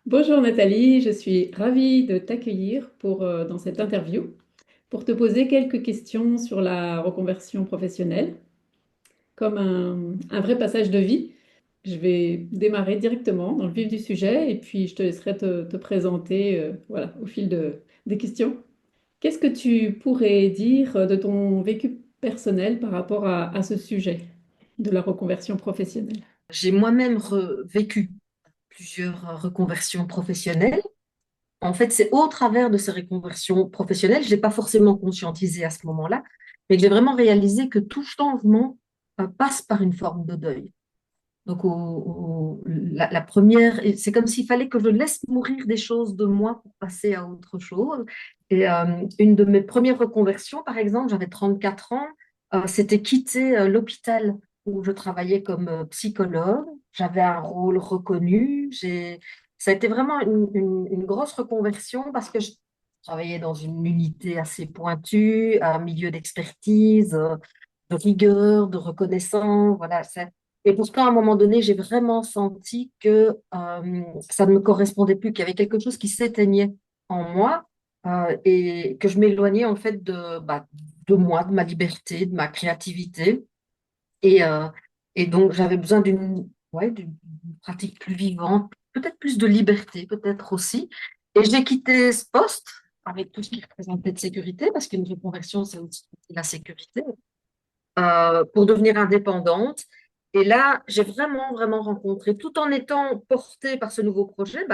Bonjour Nathalie, je suis ravie de t'accueillir dans cette interview pour te poser quelques questions sur la reconversion professionnelle, comme un vrai passage de vie. Je vais démarrer directement dans le vif du sujet et puis je te laisserai te présenter voilà, au des questions. Qu'est-ce que tu pourrais dire de ton vécu personnel par rapport à ce sujet de la reconversion professionnelle? J'ai moi-même vécu plusieurs reconversions professionnelles. En fait, c'est au travers de ces reconversions professionnelles, je n'ai pas forcément conscientisé à ce moment-là, mais que j'ai vraiment réalisé que tout changement passe par une forme de deuil. Donc, la première, c'est comme s'il fallait que je laisse mourir des choses de moi pour passer à autre chose. Et une de mes premières reconversions, par exemple, j'avais 34 ans, c'était quitter l'hôpital où je travaillais comme psychologue. J'avais un rôle reconnu. Ça a été vraiment une grosse reconversion parce que je travaillais dans une unité assez pointue, un milieu d'expertise, de rigueur, de reconnaissance. Voilà, et pourtant, à un moment donné, j'ai vraiment senti que ça ne me correspondait plus, qu'il y avait quelque chose qui s'éteignait en moi et que je m'éloignais en fait de moi, de ma liberté, de ma créativité. Et, euh, et donc, j'avais besoin d'une pratique plus vivante, peut-être plus de liberté, peut-être aussi. Et j'ai quitté ce poste avec tout ce qui représentait de sécurité, parce qu'une reconversion, c'est aussi la sécurité pour devenir indépendante. Et là, j'ai vraiment, vraiment rencontré, tout en étant portée par ce nouveau projet,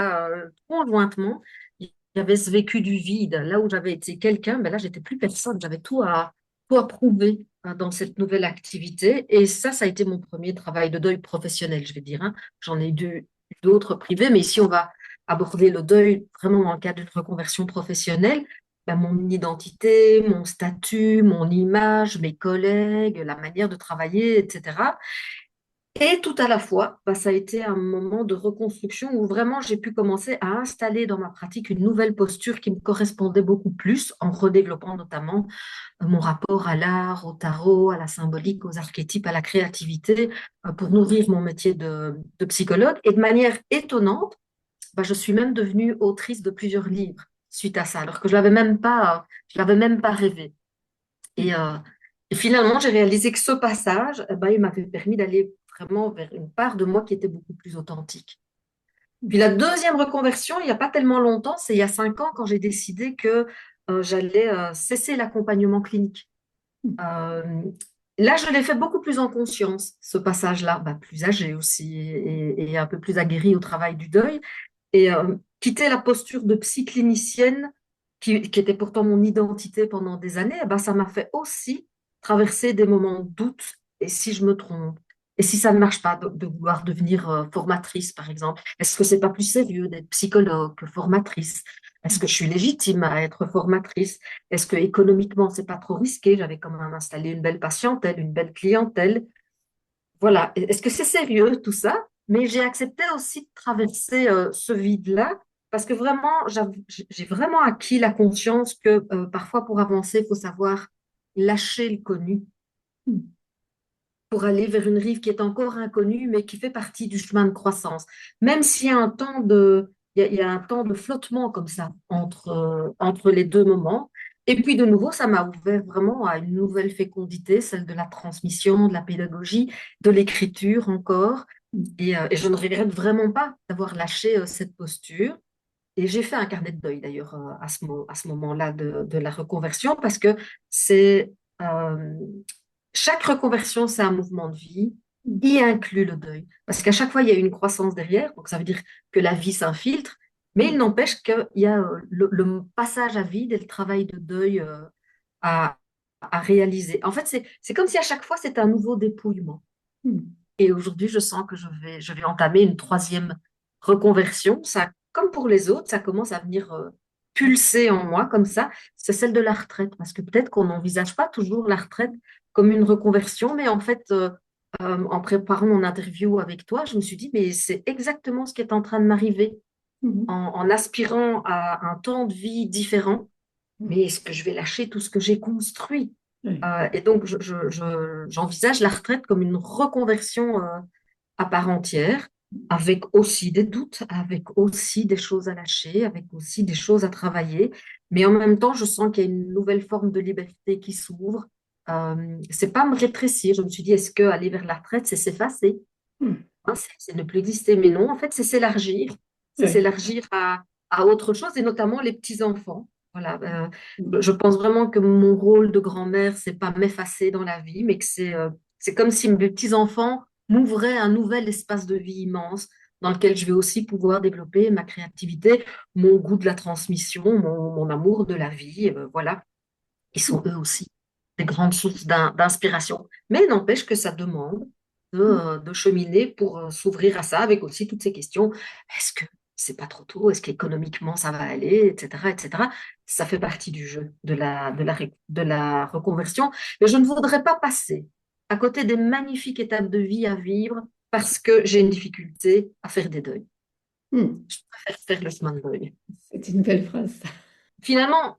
conjointement, il y avait ce vécu du vide. Là où j'avais été quelqu'un, ben là, j'étais plus personne. J'avais tout à prouver dans cette nouvelle activité. Et ça a été mon premier travail de deuil professionnel, je vais dire, hein. J'en ai eu d'autres privés, mais ici, on va aborder le deuil vraiment dans le cadre d'une reconversion professionnelle mon identité, mon statut, mon image, mes collègues, la manière de travailler, etc. Et tout à la fois, ça a été un moment de reconstruction où vraiment j'ai pu commencer à installer dans ma pratique une nouvelle posture qui me correspondait beaucoup plus en redéveloppant notamment mon rapport à l'art, au tarot, à la symbolique, aux archétypes, à la créativité, pour nourrir mon métier de psychologue. Et de manière étonnante, je suis même devenue autrice de plusieurs livres suite à ça, alors que je l'avais même pas rêvé. Et, euh, et finalement, j'ai réalisé que ce passage, il m'avait permis d'aller vraiment vers une part de moi qui était beaucoup plus authentique. Puis la deuxième reconversion, il n'y a pas tellement longtemps, c'est il y a 5 ans quand j'ai décidé que j'allais cesser l'accompagnement clinique. Euh, Là, je l'ai fait beaucoup plus en conscience, ce passage-là, plus âgé aussi et un peu plus aguerri au travail du deuil. Et quitter la posture de psy-clinicienne, qui était pourtant mon identité pendant des années, ça m'a fait aussi traverser des moments de doute. Et si je me trompe? Et si ça ne marche pas, de vouloir devenir formatrice, par exemple? Est-ce que c'est pas plus sérieux d'être psychologue que formatrice? Est-ce que je suis légitime à être formatrice? Est-ce que économiquement, c'est pas trop risqué? J'avais quand même installé une belle patientèle, une belle clientèle. Voilà. Est-ce que c'est sérieux tout ça? Mais j'ai accepté aussi de traverser ce vide-là parce que vraiment, j'ai vraiment acquis la conscience que parfois pour avancer, il faut savoir lâcher le connu pour aller vers une rive qui est encore inconnue, mais qui fait partie du chemin de croissance. Même s'il y a il y a un temps de flottement comme ça entre les deux moments. Et puis de nouveau, ça m'a ouvert vraiment à une nouvelle fécondité, celle de la transmission, de la pédagogie, de l'écriture encore. Et je ne regrette vraiment pas d'avoir lâché cette posture. Et j'ai fait un carnet de deuil d'ailleurs à ce moment-là de la reconversion parce que c'est euh, chaque reconversion, c'est un mouvement de vie, y inclut le deuil. Parce qu'à chaque fois, il y a une croissance derrière, donc ça veut dire que la vie s'infiltre, mais il n'empêche qu'il y a le passage à vide et le travail de deuil à, à réaliser. En fait, c'est comme si à chaque fois, c'était un nouveau dépouillement. Et aujourd'hui, je sens que je vais entamer une troisième reconversion. Ça, comme pour les autres, ça commence à venir pulser en moi comme ça. C'est celle de la retraite, parce que peut-être qu'on n'envisage pas toujours la retraite comme une reconversion, mais en fait, en préparant mon interview avec toi, je me suis dit, mais c'est exactement ce qui est en train de m'arriver en aspirant à un temps de vie différent. Mais est-ce que je vais lâcher tout ce que j'ai construit? Oui. Et donc, j'envisage la retraite comme une reconversion à part entière. avec aussi des doutes, avec aussi des choses à lâcher, avec aussi des choses à travailler. Mais en même temps, je sens qu'il y a une nouvelle forme de liberté qui s'ouvre. C'est pas me rétrécir. Je me suis dit, est-ce que aller vers la retraite, c'est s'effacer? Hmm. Hein, c'est ne plus exister. Mais non, en fait, c'est s'élargir. C'est Ouais. s'élargir à autre chose, et notamment les petits-enfants. Voilà. Hmm. Je pense vraiment que mon rôle de grand-mère, c'est pas m'effacer dans la vie, mais que c'est comme si mes petits-enfants m'ouvraient un nouvel espace de vie immense dans lequel je vais aussi pouvoir développer ma créativité, mon goût de la transmission, mon amour de la vie. Voilà. Ils sont eux aussi des grandes sources d'inspiration. Mais n'empêche que ça demande de cheminer pour s'ouvrir à ça, avec aussi toutes ces questions. Est-ce que c'est pas trop tôt? Est-ce qu'économiquement ça va aller? Etc., etc. Ça fait partie du jeu de la reconversion. Mais je ne voudrais pas passer à côté des magnifiques étapes de vie à vivre parce que j'ai une difficulté à faire des deuils. Hmm. Je préfère faire le chemin de deuil. C'est une belle phrase. Finalement,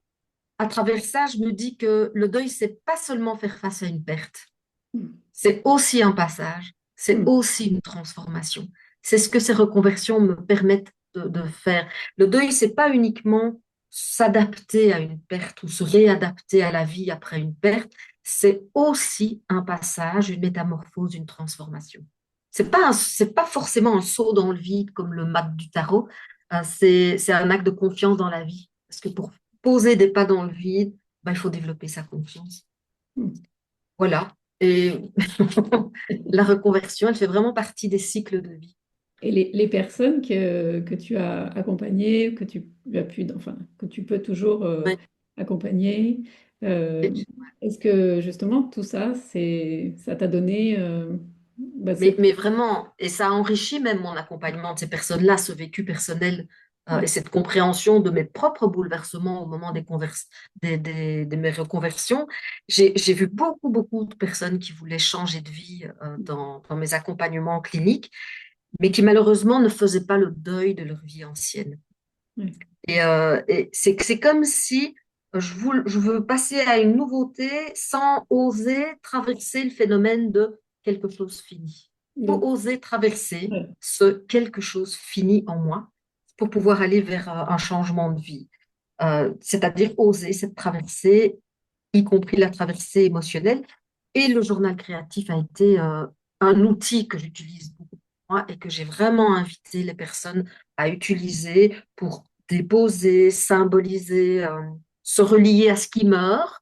à travers ça, je me dis que le deuil, c'est pas seulement faire face à une perte, Hmm. c'est aussi un passage, c'est Hmm. aussi une transformation. C'est ce que ces reconversions me permettent de faire. Le deuil, c'est pas uniquement s'adapter à une perte ou se réadapter à la vie après une perte, c'est aussi un passage, une métamorphose, une transformation. C'est pas forcément un saut dans le vide comme le mat du tarot, c'est un acte de confiance dans la vie. Parce que pour poser des pas dans le vide, ben, il faut développer sa confiance. Hmm. Voilà. Et la reconversion, elle fait vraiment partie des cycles de vie. Et les personnes que tu as accompagnées, que tu as pu, enfin, que tu peux toujours Ouais. accompagner, euh, est-ce que justement tout ça, ça t'a donné bah, Mais vraiment, et ça enrichit même mon accompagnement de ces personnes-là, ce vécu personnel et ouais, cette compréhension de mes propres bouleversements au moment de mes reconversions. J'ai vu beaucoup de personnes qui voulaient changer de vie dans mes accompagnements cliniques, mais qui malheureusement ne faisaient pas le deuil de leur vie ancienne. ouais, Et c'est comme si je veux passer à une nouveauté sans oser traverser le phénomène de quelque chose fini. Il faut donc, oser traverser ouais, ce quelque chose fini en moi pour pouvoir aller vers un changement de vie. C'est-à-dire oser cette traversée, y compris la traversée émotionnelle. Et le journal créatif a été un outil que j'utilise beaucoup moi et que j'ai vraiment invité les personnes à utiliser pour déposer, symboliser, se relier à ce qui meurt,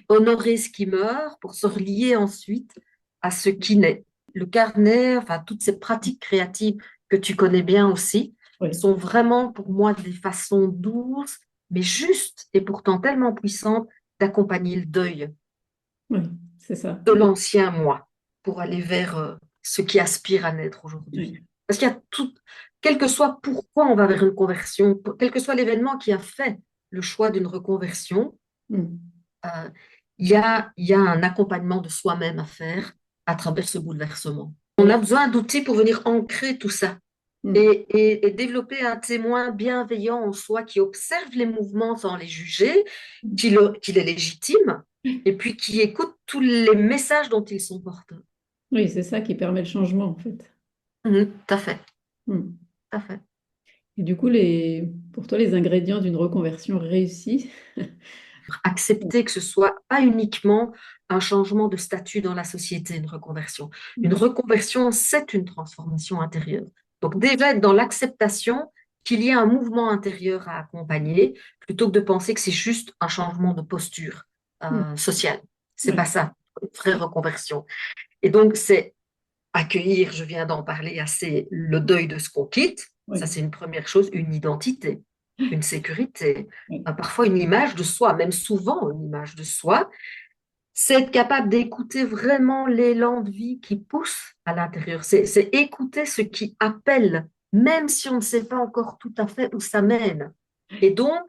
honorer ce qui meurt pour se relier ensuite à ce qui naît. Le carnet, enfin toutes ces pratiques créatives que tu connais bien aussi, ouais, sont vraiment pour moi des façons douces, mais justes et pourtant tellement puissantes d'accompagner le deuil ouais, c'est ça. de l'ancien moi pour aller vers ce qui aspire à naître aujourd'hui. Ouais. Parce qu'il y a tout, quel que soit pourquoi on va vers une conversion, quel que soit l'événement qui a fait le choix d'une reconversion, Hmm. euh, il y a un accompagnement de soi-même à faire à travers ce bouleversement. On a Et- besoin d'outils pour venir ancrer tout ça hmm. et développer un témoin bienveillant en soi qui observe les mouvements sans les juger, qui les légitime et puis qui écoute tous les messages dont ils sont porteurs. Oui, c'est ça qui permet le changement en fait. Mhm, tout à fait, Hmm. tout à fait. Et du coup, pour toi, les ingrédients d'une reconversion réussie, Accepter que ce soit pas uniquement un changement de statut dans la société, une reconversion. Une hmm. reconversion, c'est une transformation intérieure. Donc déjà être dans l'acceptation qu'il y a un mouvement intérieur à accompagner, plutôt que de penser que c'est juste un changement de posture Hmm. sociale. C'est Ouais. pas ça, une vraie reconversion. Et donc c'est accueillir, je viens d'en parler assez, le deuil de ce qu'on quitte. Ça, Ouais. c'est une première chose, une identité, une sécurité, Ouais. parfois une image de soi, même souvent une image de soi. C'est être capable d'écouter vraiment l'élan de vie qui pousse à l'intérieur. C'est écouter ce qui appelle, même si on ne sait pas encore tout à fait où ça mène. Et donc,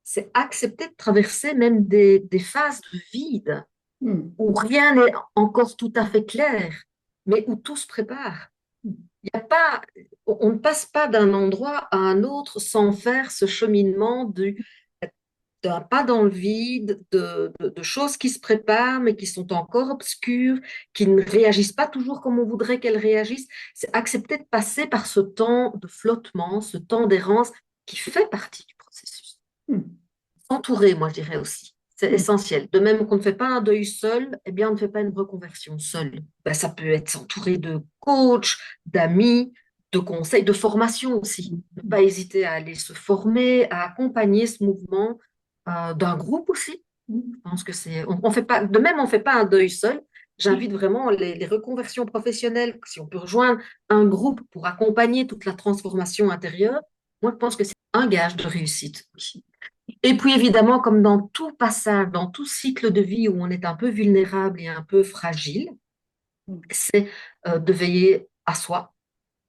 c'est accepter de traverser même des phases de vide Hmm. où rien n'est encore tout à fait clair, mais où tout se prépare. Il y a pas, on ne passe pas d'un endroit à un autre sans faire ce cheminement d'un pas dans le vide, de choses qui se préparent, mais qui sont encore obscures, qui ne réagissent pas toujours comme on voudrait qu'elles réagissent. C'est accepter de passer par ce temps de flottement, ce temps d'errance qui fait partie du processus. Mm. S'entourer, moi, je dirais aussi. C'est Mm. essentiel. De même qu'on ne fait pas un deuil seul, eh bien, on ne fait pas une reconversion seule. Ben, ça peut être s'entourer de coachs, d'amis, de conseils, de formation aussi. Ne pas hésiter à aller se former, à accompagner ce mouvement d'un groupe aussi. Mm. Je pense que on fait pas, de même, on ne fait pas un deuil seul. J'invite vraiment les reconversions professionnelles, si on peut rejoindre un groupe pour accompagner toute la transformation intérieure, moi, je pense que c'est un gage de réussite. Et puis évidemment, comme dans tout passage, dans tout cycle de vie où on est un peu vulnérable et un peu fragile, c'est de veiller à soi,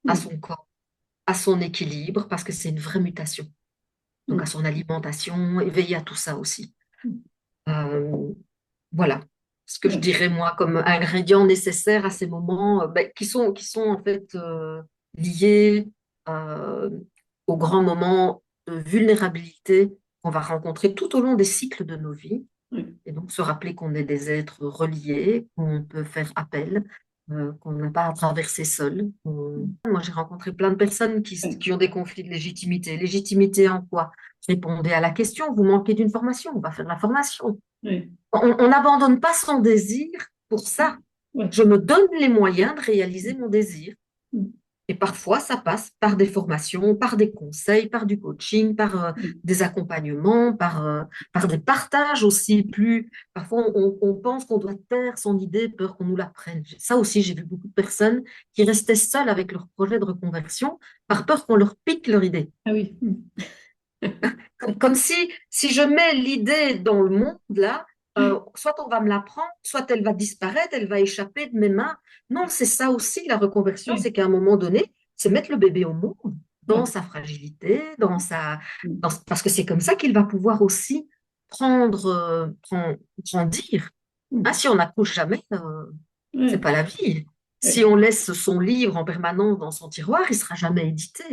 à Mm. son corps, à son équilibre, parce que c'est une vraie mutation. Donc à Mm. son alimentation, et veiller à tout ça aussi. Euh, voilà ce que je Ouais. dirais moi comme ingrédients nécessaires à ces moments ben, qui sont en fait liés euh, aux grands moments de vulnérabilité qu'on va rencontrer tout au long des cycles de nos vies. Ouais. Et donc se rappeler qu'on est des êtres reliés, qu'on peut faire appel, qu'on n'a pas à traverser seul. Moi, j'ai rencontré plein de personnes Ouais. qui ont des conflits de légitimité. Légitimité en quoi? Répondez à la question, vous manquez d'une formation, on va faire la formation. Ouais. On n'abandonne pas son désir pour ça. Ouais. Je me donne les moyens de réaliser mon désir. Mm. Et parfois, ça passe par des formations, par des conseils, par du coaching, par Mm. des accompagnements, par des partages aussi. Parfois, on pense qu'on doit taire son idée, peur qu'on nous la prenne. Ça aussi, j'ai vu beaucoup de personnes qui restaient seules avec leur projet de reconversion par peur qu'on leur pique leur idée. Ah oui. Mm. Comme si je mets l'idée dans le monde, là, soit on va me la prendre, soit elle va disparaître, elle va échapper de mes mains. Non, c'est ça aussi, la reconversion, Ouais. c'est qu'à un moment donné, c'est mettre le bébé au monde, dans Ouais. sa fragilité, Mm. parce que c'est comme ça qu'il va pouvoir aussi grandir. Hein, Mm. si on n'accouche jamais, c'est Ouais. pas la vie. Si Ouais. on laisse son livre en permanence dans son tiroir, il sera jamais édité.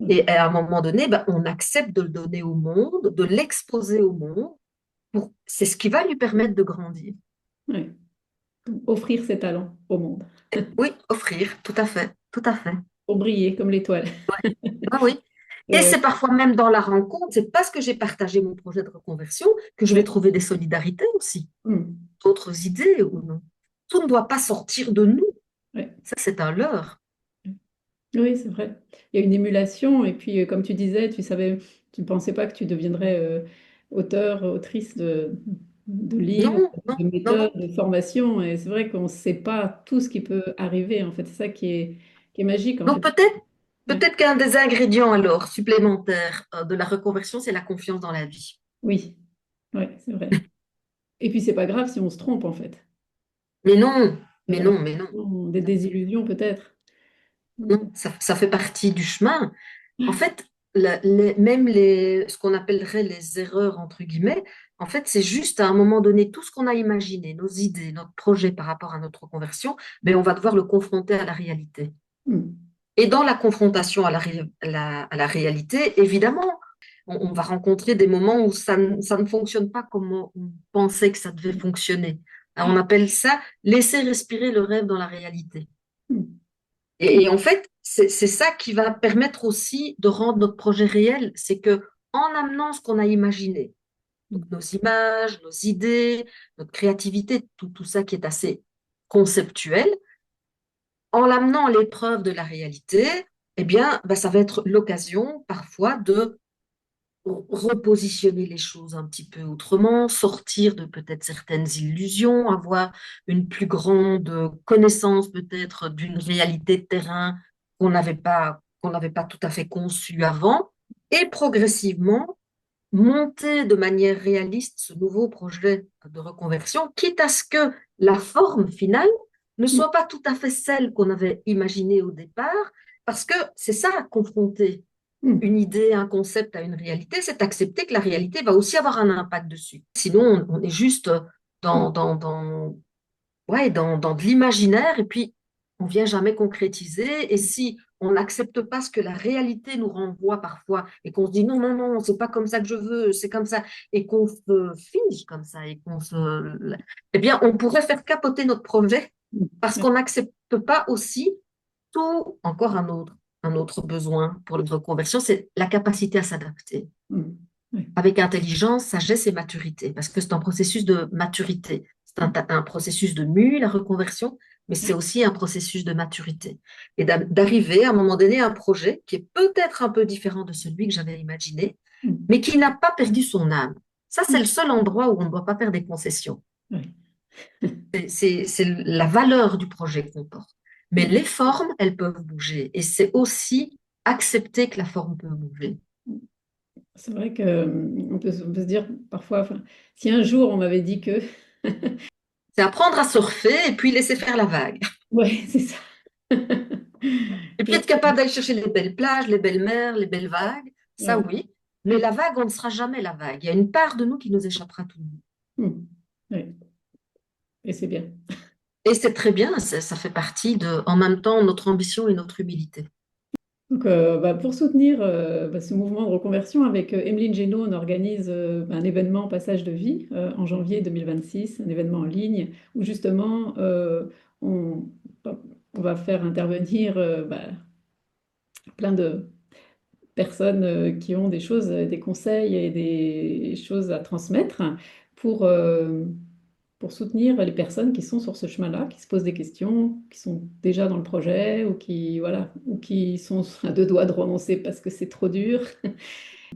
Mm. Et à un moment donné, ben, on accepte de le donner au monde, de l'exposer au monde. C'est ce qui va lui permettre de grandir. Ouais. Offrir ses talents au monde Oui, offrir, tout à fait, tout à fait. pour briller comme l'étoile. Ah oui. Et Ouais. c'est parfois même dans la rencontre, c'est parce que j'ai partagé mon projet de reconversion que je vais Ouais. trouver des solidarités aussi, Mm. d'autres idées. Tout ne doit pas sortir de nous. Ouais. Ça, c'est un leurre. Oui, c'est vrai. Il y a une émulation et puis comme tu disais, tu ne pensais pas que tu deviendrais auteur, autrice de Non, livres, non, de non, méthodes, non. de formations et c'est vrai qu'on ne sait pas tout ce qui peut arriver en fait. C'est ça qui est magique en Donc fait. Ouais. peut-être qu'un des ingrédients alors supplémentaires de la reconversion, c'est la confiance dans la vie. Oui, ouais, c'est vrai. Et puis c'est pas grave si on se trompe en fait. Mais non, C'est mais vraiment non, mais non. des désillusions peut-être. Mm. Non, ça fait partie du chemin. En fait, ce qu'on appellerait les erreurs, entre guillemets, en fait, c'est juste à un moment donné, tout ce qu'on a imaginé, nos idées, notre projet par rapport à notre conversion, mais on va devoir le confronter à la réalité. Mm. Et dans la confrontation à la réalité, évidemment, on va rencontrer des moments où ça ne fonctionne pas comme on pensait que ça devait fonctionner. On appelle ça laisser respirer le rêve dans la réalité. Mm. Et en fait, c'est ça qui va permettre aussi de rendre notre projet réel. C'est que en amenant ce qu'on a imaginé, donc nos images, nos idées, notre créativité, tout ça qui est assez conceptuel, en l'amenant à l'épreuve de la réalité, eh bien, bah, ça va être l'occasion parfois de repositionner les choses un petit peu autrement, sortir de peut-être certaines illusions, avoir une plus grande connaissance peut-être d'une réalité de terrain qu'on n'avait pas tout à fait conçue avant, et progressivement monter de manière réaliste ce nouveau projet de reconversion, quitte à ce que la forme finale ne Mm. soit pas tout à fait celle qu'on avait imaginée au départ, parce que c'est ça, confronter Mm. une idée, un concept à une réalité, c'est accepter que la réalité va aussi avoir un impact dessus. Sinon, on est juste Mm. ouais, dans de l'imaginaire et puis on vient jamais concrétiser. Et si on n'accepte pas ce que la réalité nous renvoie parfois et qu'on se dit non, non, non, c'est pas comme ça que je veux, c'est comme ça, et qu'on se finit comme ça et eh bien, on pourrait faire capoter notre projet parce Ouais. qu'on n'accepte pas aussi tout, encore un autre besoin pour la reconversion, c'est la capacité à s'adapter Mm. Ouais. avec intelligence, sagesse et maturité, parce que c'est un processus de maturité. C'est un processus de mue, la reconversion, mais c'est aussi un processus de maturité. Et d'arriver à un moment donné à un projet qui est peut-être un peu différent de celui que j'avais imaginé, Mm. mais qui n'a pas perdu son âme. Ça, c'est Mm. le seul endroit où on ne doit pas faire des concessions. Ouais. C'est la valeur du projet qu'on porte. Mais Mm. les formes, elles peuvent bouger. Et c'est aussi accepter que la forme peut bouger. C'est vrai on peut se dire parfois, enfin, si un jour on m'avait dit que, C'est apprendre à surfer et puis laisser faire la vague. ouais, c'est ça. Et puis être capable d'aller chercher les belles plages, les belles mers, les belles vagues, ça Ouais. oui. Mais la vague, on ne sera jamais la vague. Il y a une part de nous qui nous échappera tout. Mm. Ouais. Et c'est bien. Et c'est très bien, ça fait partie de, en même temps, notre ambition et notre humilité. Donc, bah, pour soutenir bah, ce mouvement de reconversion, avec Emeline Génaud, on organise un événement Passage de vie en janvier 2026, un événement en ligne où justement on, on va faire intervenir bah, plein de personnes qui ont des choses, des conseils et des choses à transmettre pour, euh, pour soutenir les personnes qui sont sur ce chemin-là, qui se posent des questions, qui sont déjà dans le projet ou qui, voilà, ou qui sont à deux doigts de renoncer parce que c'est trop dur.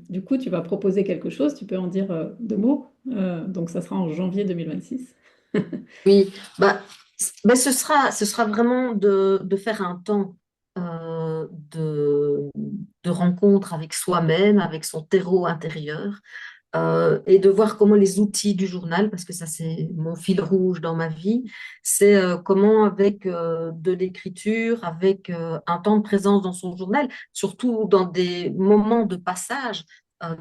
Du coup, tu vas proposer quelque chose, tu peux en dire deux mots. Donc, ça sera en janvier 2026. Oui, bah, mais ce sera vraiment de faire un temps de rencontre avec soi-même, avec son terreau intérieur, et de voir comment les outils du journal, parce que ça c'est mon fil rouge dans ma vie, c'est comment avec de l'écriture, avec un temps de présence dans son journal, surtout dans des moments de passage,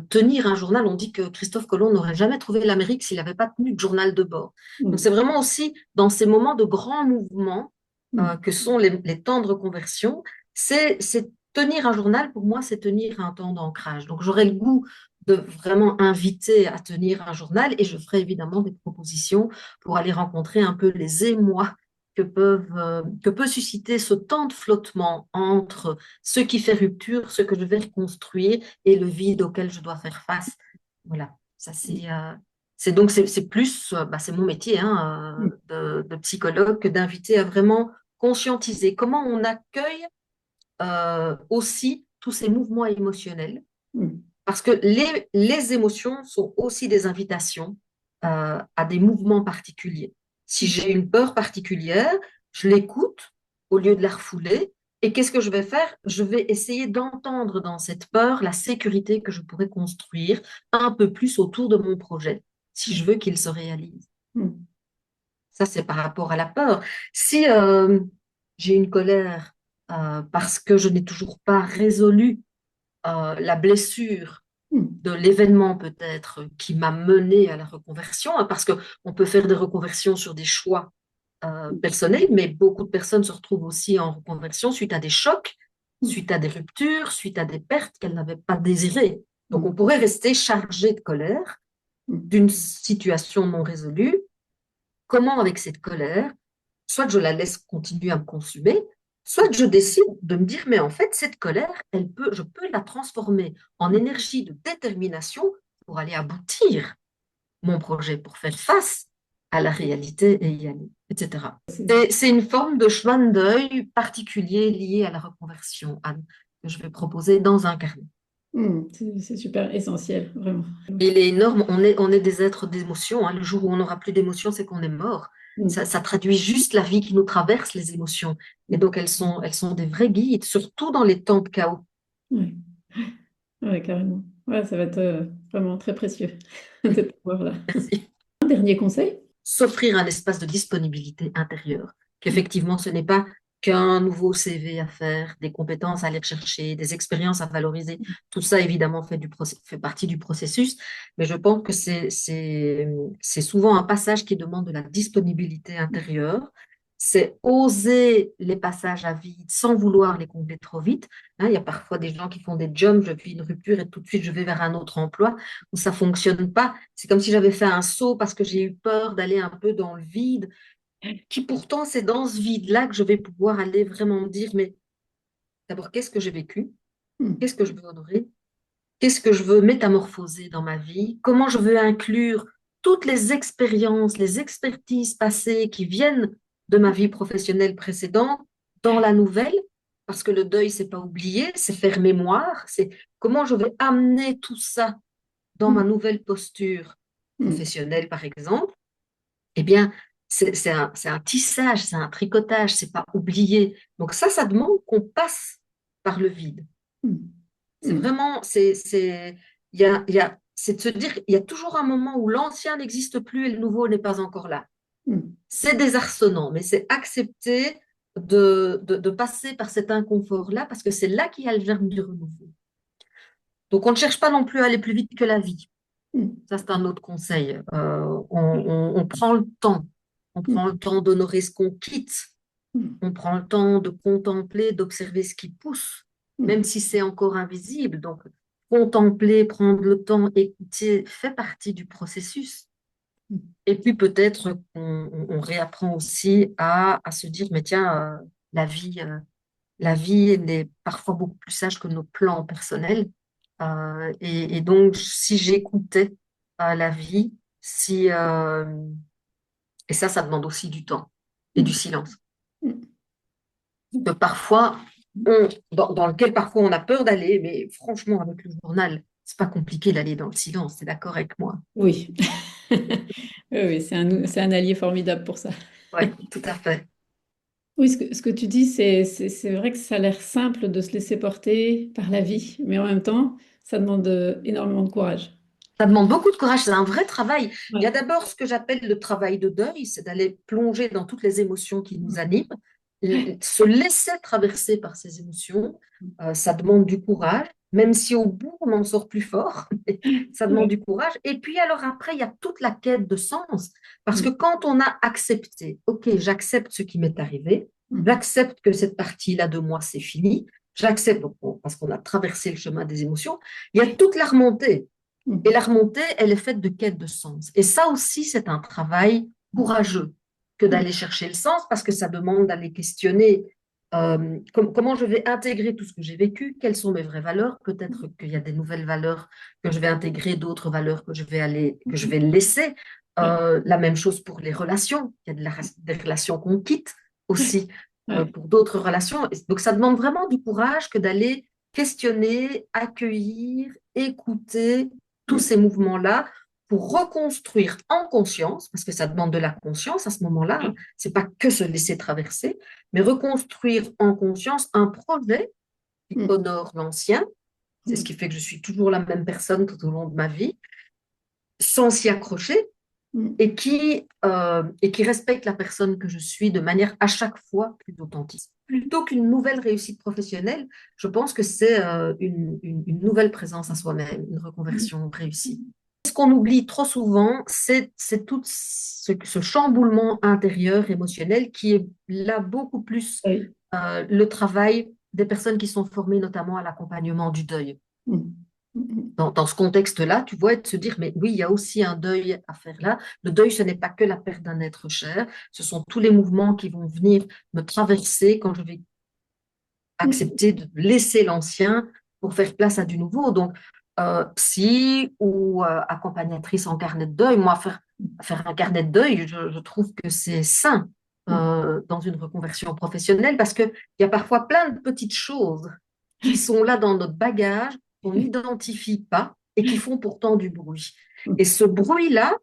tenir un journal. On dit que Christophe Colomb n'aurait jamais trouvé l'Amérique s'il n'avait pas tenu de journal de bord. Donc c'est Mm. vraiment aussi dans ces moments de grands mouvements Mm. que sont les temps de reconversion, c'est tenir un journal, pour moi, c'est tenir un temps d'ancrage. Donc j'aurais le goût de vraiment inviter à tenir un journal et je ferai évidemment des propositions pour aller rencontrer un peu les émois que peut susciter ce temps de flottement entre ce qui fait rupture, ce que je vais reconstruire et le vide auquel je dois faire face. Voilà, ça c'est plus, bah, c'est mon métier hein, Mm. de psychologue que d'inviter à vraiment conscientiser comment on accueille aussi tous ces mouvements émotionnels Mm. parce que les émotions sont aussi des invitations à des mouvements particuliers. Si j'ai une peur particulière, je l'écoute au lieu de la refouler. Et qu'est-ce que je vais faire? Je vais essayer d'entendre dans cette peur la sécurité que je pourrais construire un peu plus autour de mon projet, si je veux qu'il se réalise. Mm. Ça, c'est par rapport à la peur. Si j'ai une colère parce que je n'ai toujours pas résolu la blessure Mm. de l'événement peut-être qui m'a mené à la reconversion, hein, parce qu'on peut faire des reconversions sur des choix personnels, mais beaucoup de personnes se retrouvent aussi en reconversion suite à des chocs, Mm. suite à des ruptures, suite à des pertes qu'elles n'avaient pas désirées. Donc on Mm. pourrait rester chargé de colère Mm. d'une situation non résolue. Comment avec cette colère, soit je la laisse continuer à me consumer, soit je décide de me dire, mais en fait, cette colère, je peux la transformer en Mm. énergie de détermination pour aller aboutir mon projet, pour faire face à la réalité et y aller, etc. C'est une forme de chemin de deuil particulier lié à la reconversion, Anne, que je vais proposer dans un carnet. C'est super essentiel, vraiment. Il est énorme, on est des êtres d'émotion, hein. Le jour où on n'aura plus d'émotion, c'est qu'on est mort. Mm. Ça traduit juste la vie qui nous traverse, les émotions. Et Mm. donc, elles sont des vrais guides, surtout dans les temps de chaos. Ouais. Ouais, carrément. Ouais, ça va être vraiment très précieux de te voir là. Merci. Un dernier conseil? S'offrir un espace de disponibilité intérieure, Mm. qu'effectivement, ce n'est pas qu'un nouveau CV à faire, des compétences à aller chercher, des expériences à valoriser. Tout ça, évidemment, fait partie du processus, mais je pense que c'est souvent un passage qui demande de la disponibilité intérieure. c'est oser les passages à vide sans vouloir les combler trop vite. Hein, il y a parfois des gens qui font des jumps, je vis une rupture et tout de suite je vais vers un autre emploi où ça fonctionne pas. C'est comme si j'avais fait un saut parce que j'ai eu peur d'aller un peu dans le vide, qui pourtant c'est dans ce vide-là que je vais pouvoir aller vraiment me dire, mais d'abord, qu'est-ce que j'ai vécu? Mm. Qu'est-ce que je veux honorer? Qu'est-ce que je veux métamorphoser dans ma vie? Comment je veux inclure toutes les expériences, les expertises passées qui viennent de ma vie professionnelle précédente dans la nouvelle? Parce que le deuil, c'est pas oublier, c'est faire mémoire. C'est comment je vais amener tout ça dans ma Mm. nouvelle posture Mm. professionnelle, par exemple. Eh bien, c'est un tissage, c'est un tricotage, c'est pas oublier. Donc ça demande qu'on passe par le vide. Mm. C'est Mm. vraiment, c'est de se dire, il y a toujours un moment où l'ancien n'existe plus et le nouveau n'est pas encore là. Mm. C'est désarçonnant, mais c'est accepter de passer par cet inconfort-là parce que c'est là qu'il y a le germe du renouveau. Donc, on ne cherche pas non plus à aller plus vite que la vie. Mm. Ça, c'est un autre conseil. On prend le temps. On prend le temps d'honorer ce qu'on quitte. Mm. On prend le temps de contempler, d'observer ce qui pousse, même Mm. si c'est encore invisible. Donc, contempler, prendre le temps, écouter, fait partie du processus. Et puis peut-être on réapprend aussi à se dire, mais tiens, la vie, elle est parfois beaucoup plus sage que nos plans personnels. Et donc, si j'écoutais la vie, si, et ça demande aussi du temps et du Mm. silence. Mm. Que parfois, dans lequel parfois on a peur d'aller, mais franchement, avec le journal, c'est pas compliqué d'aller dans le silence, t'es d'accord avec moi? Oui. Oui, oui, c'est un allié formidable pour ça. Oui, tout à fait. Oui, ce que tu dis, c'est vrai que ça a l'air simple de se laisser porter par la vie, mais en même temps, ça demande énormément de courage. Ça demande beaucoup de courage, c'est un vrai travail. Il y a Ouais. d'abord ce que j'appelle le travail de deuil, c'est d'aller plonger dans toutes les émotions qui nous animent, se laisser traverser par ces émotions. Ça demande du courage, même si au bout on en sort plus fort, ça demande Ouais. du courage. Et puis alors après, il y a toute la quête de sens, parce que Mm. quand on a accepté, ok, j'accepte ce qui m'est arrivé, Mm. j'accepte que cette partie-là de moi, c'est fini, j'accepte, donc, parce qu'on a traversé le chemin des émotions, il y a toute la remontée. Et Mm. la remontée, elle est faite de quête de sens. Et ça aussi, c'est un travail courageux que Mm. d'aller chercher le sens parce que ça demande d'aller questionner comment je vais intégrer tout ce que j'ai vécu, quelles sont mes vraies valeurs. Peut-être qu'il y a des nouvelles valeurs que je vais intégrer, d'autres valeurs que je vais laisser. Ouais. La même chose pour les relations. Il y a des relations qu'on quitte aussi Ouais. pour d'autres relations. Donc, ça demande vraiment du courage que d'aller questionner, accueillir, écouter tous Mm. ces mouvements-là pour reconstruire en conscience, parce que ça demande de la conscience à ce moment-là, hein, Ouais. c'est pas que se laisser traverser, mais reconstruire en conscience un projet qui Mm. honore l'ancien. C'est ce Mm. qui fait que je suis toujours la même personne tout au long de ma vie, sans s'y accrocher, Mm. et qui respecte la personne que je suis de manière à chaque fois plus authentique. Plutôt qu'une nouvelle réussite professionnelle, je pense que c'est une nouvelle présence à soi-même, une reconversion réussie. Ce qu'on oublie trop souvent, c'est tout ce chamboulement intérieur émotionnel qui est là beaucoup plus Oui. le travail des personnes qui sont formées notamment à l'accompagnement du deuil. Mm. Mm. Dans ce contexte-là, tu vois, et de se dire, mais oui, il y a aussi un deuil à faire là. Le deuil, ce n'est pas que la perte d'un être cher, ce sont tous les mouvements qui vont venir me traverser quand je vais Mm. accepter de laisser l'ancien pour faire place à du nouveau. Donc, psy ou accompagnatrice en carnet de deuil, moi, faire un carnet de deuil, je trouve que c'est sain Mm. dans une reconversion professionnelle parce qu'il y a parfois plein de petites choses qui sont là dans notre bagage, qu'on n'identifie pas et qui font pourtant du bruit. Et Mm. ce bruit-là,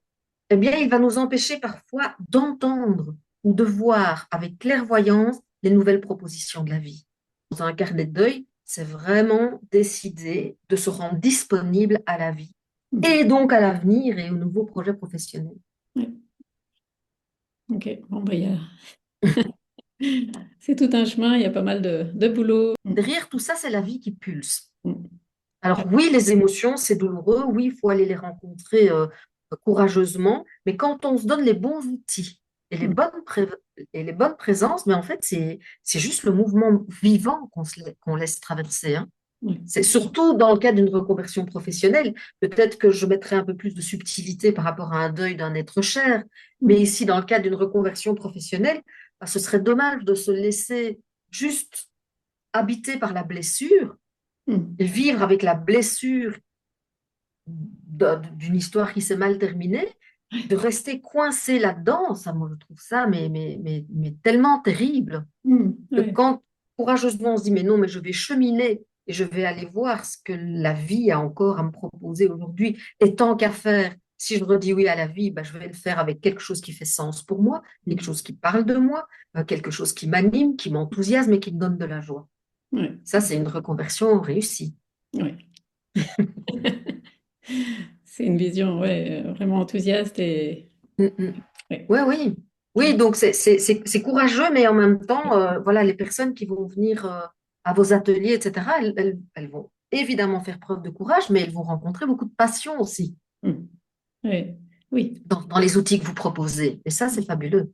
eh bien, il va nous empêcher parfois d'entendre ou de voir avec clairvoyance les nouvelles propositions de la vie. Dans un carnet de deuil, c'est vraiment décider de se rendre disponible à la vie Mm. et donc à l'avenir et aux nouveaux projets professionnels. Ouais. Ok, bon, bah, c'est tout un chemin, il y a pas mal de boulot. Mm. Derrière tout ça, c'est la vie qui pulse. Mm. Alors oui, les émotions, c'est douloureux, oui, il faut aller les rencontrer courageusement, mais quand on se donne les bons outils, Et Mm. les bonnes présences, mais en fait, c'est juste le mouvement vivant qu'on laisse traverser, hein. Ouais. C'est surtout dans le cas d'une reconversion professionnelle. Peut-être que je mettrais un peu plus de subtilité par rapport à un deuil d'un être cher. Mais Mm. ici, dans le cas d'une reconversion professionnelle, bah, ce serait dommage de se laisser juste habiter par la blessure Mm. et vivre avec la blessure d'une histoire qui s'est mal terminée, de rester coincé là-dedans. Ça, moi, je trouve ça mais tellement terrible Mm. que Ouais. quand courageusement on se dit, mais non, mais je vais cheminer et je vais aller voir ce que la vie a encore à me proposer aujourd'hui. Et tant qu'à faire, si je redis oui à la vie, bah, je vais le faire avec quelque chose qui fait sens pour moi, quelque Mm. chose qui parle de moi, quelque chose qui m'anime, qui m'enthousiasme et qui me donne de la joie. Ouais. Ça, c'est une reconversion réussie. Ouais. C'est une vision, ouais, vraiment enthousiaste et Mm, mm. ouais. Oui, oui. Oui, donc c'est courageux, mais en même temps, voilà, les personnes qui vont venir à vos ateliers, etc., elles vont évidemment faire preuve de courage, mais elles vont rencontrer beaucoup de passion aussi Mm. Ouais. Oui. dans les outils que vous proposez. Et ça, c'est fabuleux.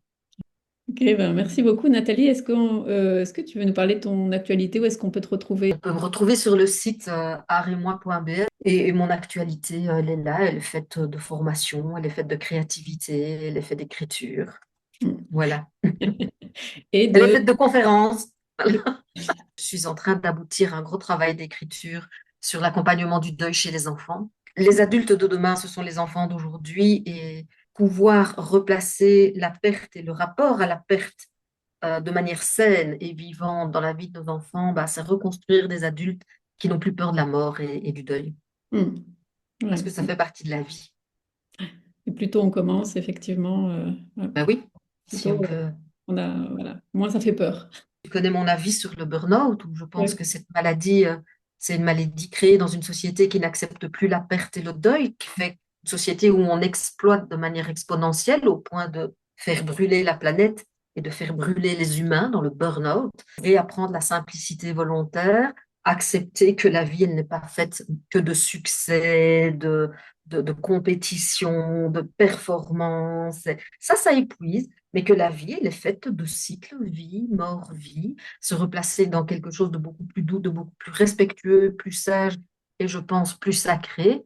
Ok, ben merci beaucoup Nathalie. Est-ce que tu veux nous parler de ton actualité? Où est-ce qu'on peut te retrouver? On peut me retrouver sur le site artetmoi.be et mon actualité, elle est là, elle est faite de formation, elle est faite de créativité, elle est faite d'écriture. Mm. Voilà. Et Elle est de... faite de conférences. Oui. Je suis en train d'aboutir à un gros travail d'écriture sur l'accompagnement du deuil chez les enfants. Les adultes de demain, ce sont les enfants d'aujourd'hui et pouvoir replacer la perte et le rapport à la perte de manière saine et vivante dans la vie de nos enfants, bah, c'est reconstruire des adultes qui n'ont plus peur de la mort et du deuil, Mm. parce Ouais. que ça fait partie de la vie. Et plus tôt on commence, effectivement, ouais, Ben oui, plus si tôt on peut. on a, voilà, moins ça fait peur. Tu connais mon avis sur le burn-out, où je pense Ouais. que cette maladie, c'est une maladie créée dans une société qui n'accepte plus la perte et le deuil, qui fait une société où on exploite de manière exponentielle au point de faire brûler la planète et de faire brûler les humains dans le burn-out, réapprendre la simplicité volontaire, accepter que la vie, elle n'est pas faite que de succès, de compétition, de performance. Ça épuise, mais que la vie, elle est faite de cycles, vie, mort, vie, se replacer dans quelque chose de beaucoup plus doux, de beaucoup plus respectueux, plus sage et je pense plus sacré,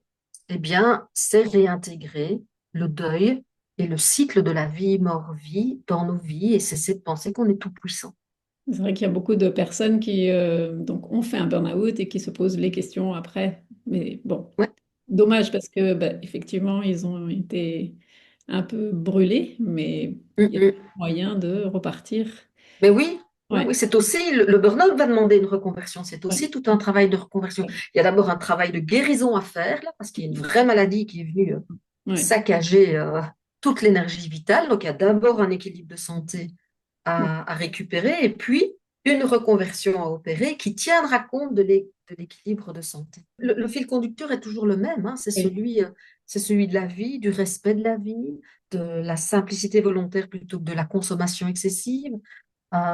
eh bien, c'est réintégrer le deuil et le cycle de la vie, mort-vie dans nos vies et cesser de penser qu'on est tout puissant. C'est vrai qu'il y a beaucoup de personnes qui donc ont fait un burn-out et qui se posent les questions après. Mais bon, Ouais. dommage parce que bah, effectivement, ils ont été un peu brûlés, mais il y a Mm. moyen de repartir. Mais oui, oui, oui, Ouais, c'est aussi, le burn-out va demander une reconversion, c'est ouais, aussi tout un travail de reconversion. ouais, Il y a d'abord un travail de guérison à faire, là, parce qu'il y a une vraie maladie qui est venue ouais. saccager toute l'énergie vitale. Donc, il y a d'abord un équilibre de santé Mm. à récupérer et puis une reconversion à opérer qui tiendra compte de l'équilibre de santé. Le fil conducteur est toujours le même, hein, Oui. c'est celui de la vie, du respect de la vie, de la simplicité volontaire plutôt que de la consommation excessive,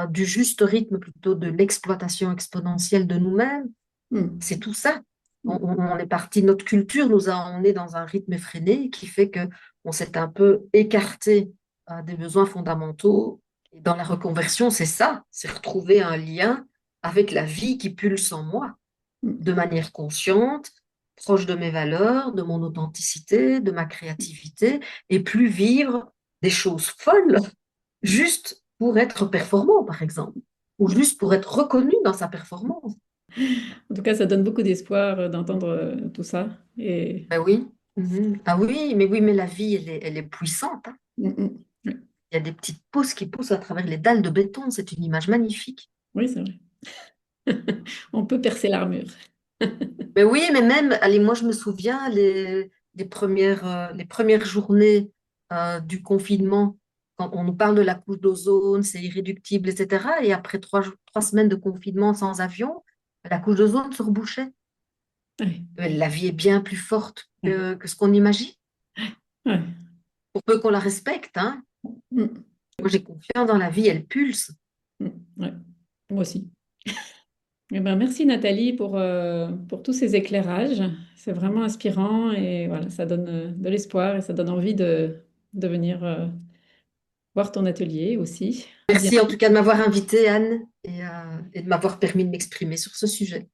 du juste rythme plutôt de l'exploitation exponentielle de nous-mêmes. Mm. C'est tout ça. Mm. On est parti, notre culture nous a emmenés dans un rythme effréné qui fait que on s'est un peu écarté des besoins fondamentaux. Et dans la reconversion, c'est ça, c'est retrouver un lien avec la vie qui pulse en moi, Mm. de manière consciente, proche de mes valeurs, de mon authenticité, de ma créativité, et plus vivre des choses folles juste pour être performant, par exemple, ou juste pour être reconnu dans sa performance. En tout cas, ça donne beaucoup d'espoir d'entendre tout ça. Et Ben oui. Mhm. Ah oui, mais la vie, elle est puissante, hein. mm, mm. Oui, Il y a des petites pousses qui poussent à travers les dalles de béton. C'est une image magnifique. oui, c'est vrai. On peut percer l'armure. Mais oui, mais même, allez, moi je me souviens les premières journées du confinement, quand on nous parle de la couche d'ozone, c'est irréductible, etc. Et après 3 semaines de confinement sans avion, la couche d'ozone se rebouchait. Oui, La vie est bien plus forte oui, que ce qu'on imagine, oui. pour peu qu'on la respecte, hein. Mm, Moi j'ai confiance dans la vie, elle pulse. mm, ouais. Moi aussi. Eh ben, merci Nathalie pour tous ces éclairages. C'est vraiment inspirant et voilà, ça donne de l'espoir et ça donne envie de venir voir ton atelier aussi. À Merci en bientôt. tout cas de m'avoir invitée, Anne, et de m'avoir permis de m'exprimer sur ce sujet.